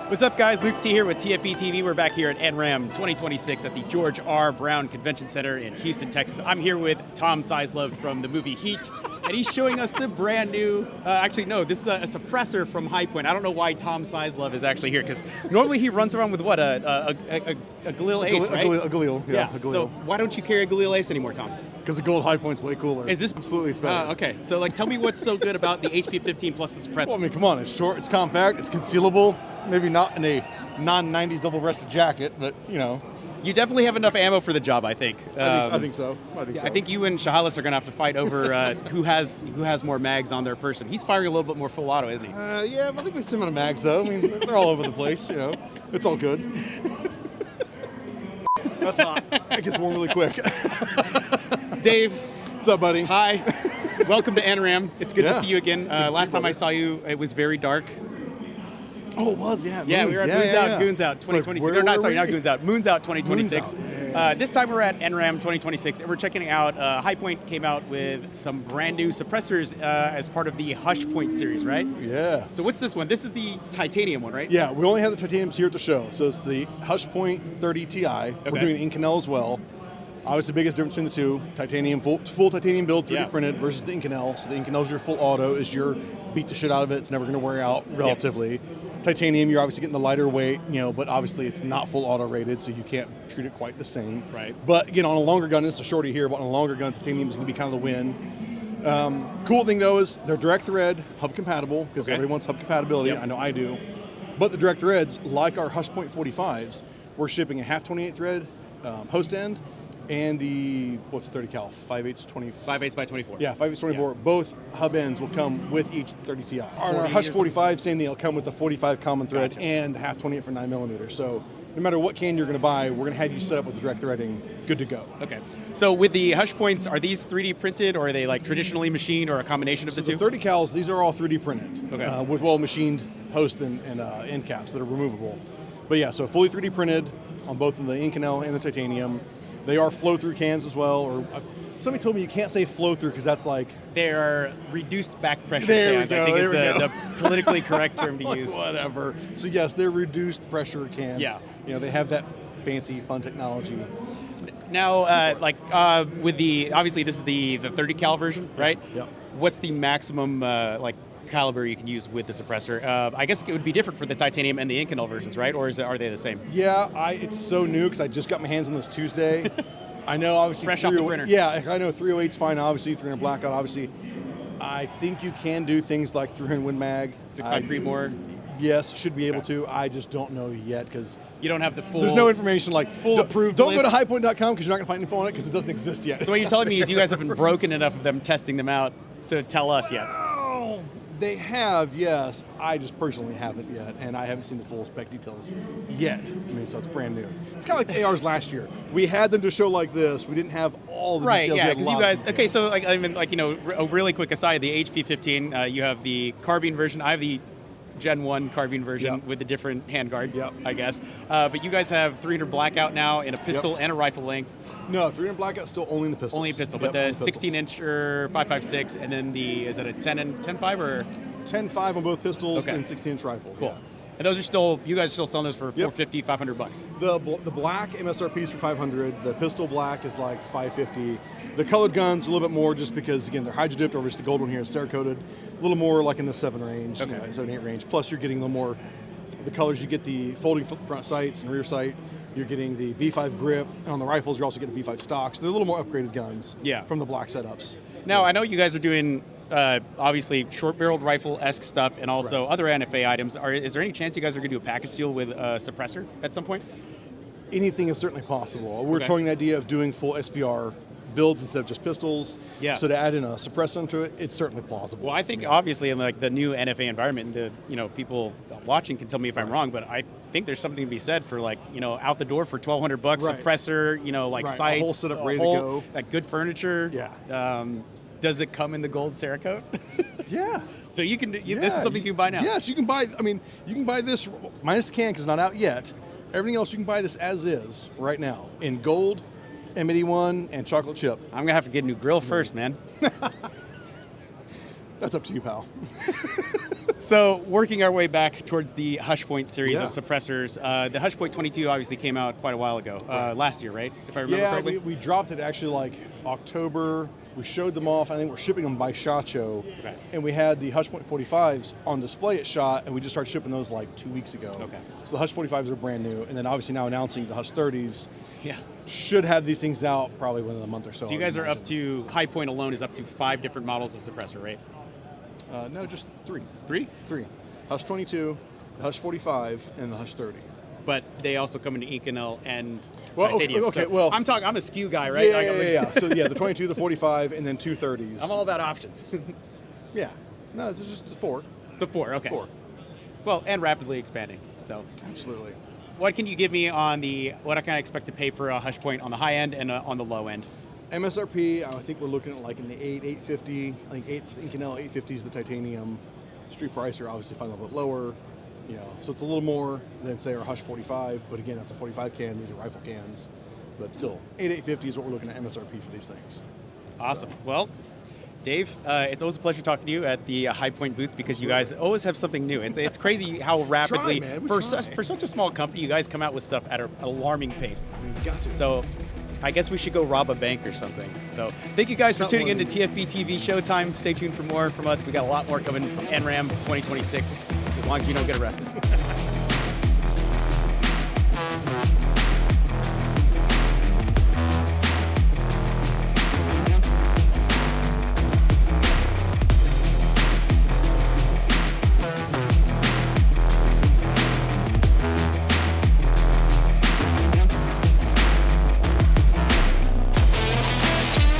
What's up, guys? Luke C. here with TFBTV. We're back here at NRAAM 2026 at the George R. Brown Convention Center in Houston, Texas. I'm here with Tom Sizlove from the movie Heat, and he's showing us the brand new, this is a suppressor from Hi-Point. I don't know why Tom Sizlove is actually here, because normally he runs around with what, a Galil Ace, right? A Galil, yeah. A Galil. So why don't you carry a Galil Ace anymore, Tom? Because the gold Hi-Point's way cooler. Is this absolutely? It's better. Okay, so tell me what's so good about the HP 15 plus the suppressor. Well, I mean, come on, it's short, it's compact, it's concealable. Maybe not in a non-90s double-breasted jacket, but you know. You definitely have enough ammo for the job, I think. I think so. I think you and Shahalis are going to have to fight over who has more mags on their person. He's firing a little bit more full auto, isn't he? Yeah, I think we similar mags though. I mean, they're all over the place. You know, it's all good. That's hot. It gets warm really quick. Dave, what's up, buddy? Hi. Welcome to NRAAM. It's good to see you again. Last time I saw you, it was very dark. Oh, it was, yeah. Yeah, we were at Goons Out 2026. Not Goons Out. Moons Out 2026. This time we're at NRAAM 2026, and we're checking out, Hi-Point came out with some brand new suppressors as part of the Hi-Point series, right? Yeah. So what's this one? This is the titanium one, right? Yeah, we only have the titaniums here at the show. So it's the Hi-Point 30 Ti. Okay. We're doing an Inconel as well. Obviously, the biggest difference between the two, titanium, full titanium build, 3D printed versus the Inconel. So the Inconel is your full auto, is your beat the shit out of it. It's never going to wear out relatively. Yep. Titanium, you're obviously getting the lighter weight, but obviously it's not full auto rated, so you can't treat it quite the same. Right. But again, on a longer gun, it's a shorty here, but on a longer gun, titanium is going to be kind of the win. Cool thing though is they're direct thread, hub compatible, because everybody wants hub compatibility. Yep. I know I do. But the direct threads, like our Hi-Point 45s, we're shipping a half 28 thread post end. And the, what's the 30 cal? 5/8 24. 5/8 by 24. Yeah, 5/8 24. Yeah. Both hub ends will come with each 30 Ti. Our Hush 45, same thing. It'll come with the 45 common thread and the half 28 for 9mm. So no matter what can you're going to buy, we're going to have you set up with the direct threading, good to go. Okay. So with the Hi-Points, are these 3D printed, or are they like traditionally machined, or a combination of the two? The 30 cals, these are all 3D printed. Okay. With well machined post and end caps that are removable. But yeah, so fully 3D printed on both of the Inconel and the titanium. They are flow-through cans as well, or somebody told me you can't say flow-through because that's like... They are reduced back pressure cans, I think is the politically correct term to use. Whatever. So yes, they're reduced pressure cans. Yeah. They have that fancy, fun technology. Now, with the, obviously this is the 30 cal version, right? Yep. What's the maximum, caliber you can use with the suppressor? I guess it would be different for the titanium and the Inconel versions, right? Or are they the same? Yeah, it's so new because I just got my hands on this Tuesday. I know, obviously, fresh off the printer. Yeah, I know 308's fine. Obviously, 300 blackout. Obviously, I think you can do things like 300 Win Mag. 6.5 Creedmoor. Yes, should be able to. I just don't know yet because you don't have the full. There's no information like full approved. Don't go to highpoint.com because you're not going to find info on it because it doesn't exist yet. So what you're telling me is you guys haven't broken enough of them testing them out to tell us yet. They have, yes. I just personally haven't yet, and I haven't seen the full spec details yet. I mean, so it's brand new. It's kind of like the ARs last year. We had them to show like this. We didn't have all the details. Right, yeah, because you guys. Okay, so a really quick aside. The HP 15, you have the carbine version. I have the Gen 1 carbine version with a different handguard, I guess. But you guys have 300 blackout now in a pistol and a rifle length. No, 300 blackout still only in the pistol. Only a pistol, but the 16-inch or 5.56, and then is it a 10 and 10.5 or 10.5 on both pistols and 16-inch rifle. Cool. Yeah. And those are still, you guys are still selling those for $450, $500. The black MSRP is for $500. The pistol black is like $550. The colored guns a little bit more just because again they're hydro dipped, over just the gold one here is Cerakoted. A little more like in the 7 range, 7-8 range. Plus you're getting a little more the colors. You get the folding front sights and rear sight. You're getting the B5 grip, and on the rifles, you're also getting B5 stocks. They're a little more upgraded guns from the black setups. Now, I know you guys are doing, obviously, short-barreled rifle-esque stuff and also other NFA items. Is there any chance you guys are going to do a package deal with a suppressor at some point? Anything is certainly possible. We're toying the idea of doing full SBR builds instead of just pistols. Yeah. So to add in a suppressor into it, it's certainly plausible. Well, I think obviously in the new NFA environment, people watching can tell me if I'm wrong, but I think there's something to be said for out the door for $1,200 suppressor, sights, a whole setup ready to go, like good furniture. Yeah. Does it come in the gold Cerakote? Yeah. So you can. This is something you can buy now. Yes, you can buy. I mean, you can buy this minus the can because it's not out yet. Everything else you can buy this as is right now in gold, M81, and chocolate chip. I'm gonna have to get a new grill first, man. That's up to you, pal. So working our way back towards the Hi-Point series of Yeah. suppressors, the Hi-Point 22 obviously came out quite a while ago, last year, right? If I remember Yeah, correctly. we dropped it actually like October. We showed them off. I think we're shipping them by SHOT Show. Okay. And we had the Hi-Point 45s on display at SHOT, and we just started shipping those like 2 weeks ago. Okay. So the Hush 45s are brand new, and then obviously now announcing the Hush 30s. Yeah. Should have these things out probably within a month or so. So you guys are up to, Hi-Point alone is up to 5 different models of suppressor, right? No, just three. 3? Hush 22, the Hush 45, and the Hush 30. But they also come into Inconel and Well, titanium. okay, So well- I'm a SKU guy, right? Yeah. So yeah, the 22, the 45, and then 2 30s. I'm all about options. Yeah. No, this is just 4. So 4, okay. 4. Well, and rapidly expanding. So Absolutely. what can you give me on what I can expect to pay for a Hi-Point on the high end and on the low end? MSRP, I think we're looking at like in the 850. I think Inconel 850 is the titanium. Street price are obviously find a little bit lower, so it's a little more than say our Hush 45. But again, that's a 45 can. These are rifle cans, but still 850 is what we're looking at MSRP for these things. Awesome. Well, Dave, it's always a pleasure talking to you at the Hi-Point booth because you guys always have something new. It's crazy how rapidly, man. We for try. such a small company, you guys come out with stuff at an alarming pace. I mean, we got to. So I guess we should go rob a bank or something. So thank you guys It's for not tuning one in of to TFBTV Showtime. Stay tuned for more from us. We got a lot more coming from NRAAM 2026 as long as we don't get arrested.